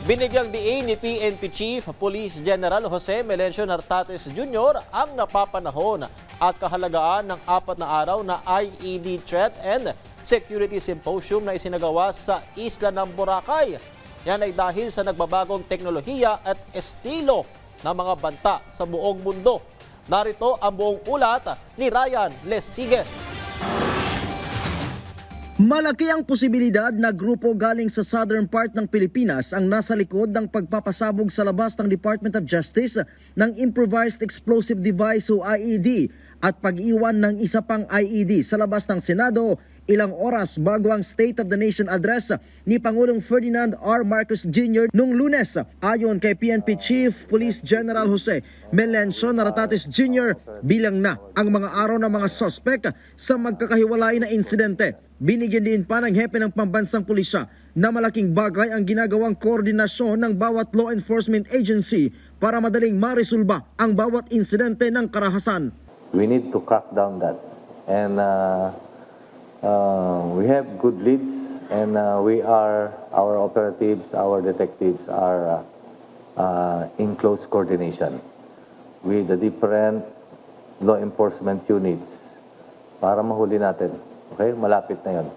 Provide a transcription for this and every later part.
Binigyang diin ni PNP Chief Police General Jose Melencio Nartates Jr. ang napapanahon at kahalagaan ng 4 na araw na IED Threat and Security Symposium na isinagawa sa isla ng Boracay. Yan ay dahil sa nagbabagong teknolohiya at estilo ng mga banta sa buong mundo. Narito ang buong ulat ni Ryan Lesiges. Malaki ang posibilidad na grupo galing sa southern part ng Pilipinas ang nasa likod ng pagpapasabog sa labas ng Department of Justice ng Improvised Explosive Device o IED at pag-iwan ng isa pang IED sa labas ng Senado ilang oras bago ang State of the Nation address ni Pangulong Ferdinand R. Marcos Jr. noong Lunes. Ayon kay PNP Chief Police General Jose Melencio Nartates Jr., bilang na ang mga araw ng mga sospek sa magkakahiwalay na insidente. Binigyan din pa ng hepe ng pambansang pulisya na malaking bagay ang ginagawang koordinasyon ng bawat law enforcement agency para madaling maresolba ang bawat insidente ng karahasan. We need to crack down that, and we have good leads, and our operatives, our detectives are in close coordination with the different law enforcement units para mahuli natin. Okay, malapit na yon.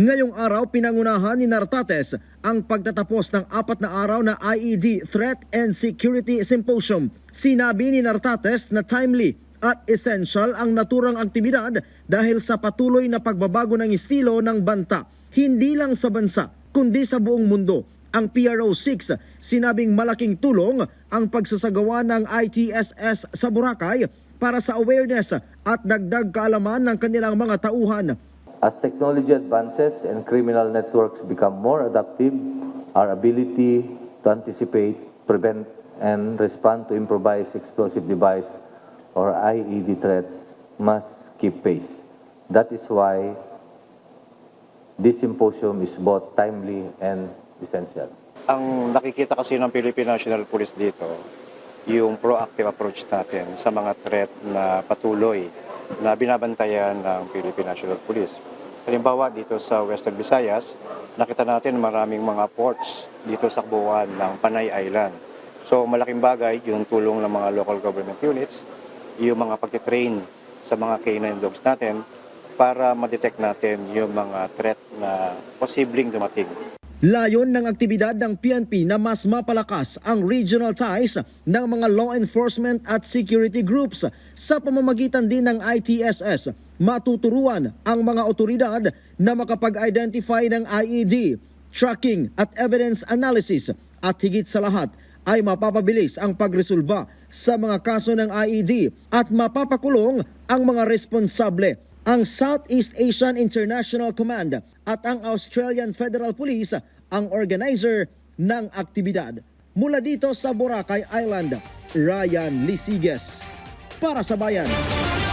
Ngayong araw, pinangunahan ni Nartates ang pagtatapos ng 4 na araw na IED Threat and Security Symposium. Sinabi ni Nartates na timely at essential ang naturang aktibidad dahil sa patuloy na pagbabago ng estilo ng banta. Hindi lang sa bansa, kundi sa buong mundo. Ang PRO6 sinabing malaking tulong ang pagsasagawa ng ITSS sa Boracay para sa awareness at dagdag kaalaman ng kanilang mga tauhan. As technology advances and criminal networks become more adaptive, our ability to anticipate, prevent, and respond to improvised explosive device or IED threats must keep pace. That is why this symposium is both timely and essential. Ang nakikita kasi ng Philippine National Police dito, yung proactive approach natin sa mga threat na patuloy na binabantayan ng Philippine National Police. Halimbawa dito sa Western Visayas, nakita natin maraming mga ports dito sa kabuuan ng Panay Island. So malaking bagay yung tulong ng mga local government units, yung mga pag-train sa mga canine dogs natin para ma-detect natin yung mga threat na posibleng dumating. Layon ng aktibidad ng PNP na mas mapalakas ang regional ties ng mga law enforcement at security groups sa pamamagitan din ng ITSS. Matuturuan ang mga otoridad na makapag-identify ng IED, tracking at evidence analysis at higit sa lahat ay mapapabilis ang pagresolba sa mga kaso ng IED at mapapakulong ang mga responsable. Ang Southeast Asian International Command at ang Australian Federal Police ang organizer ng aktibidad. Mula dito sa Boracay Island, Ryan Lesiges para sa Bayan.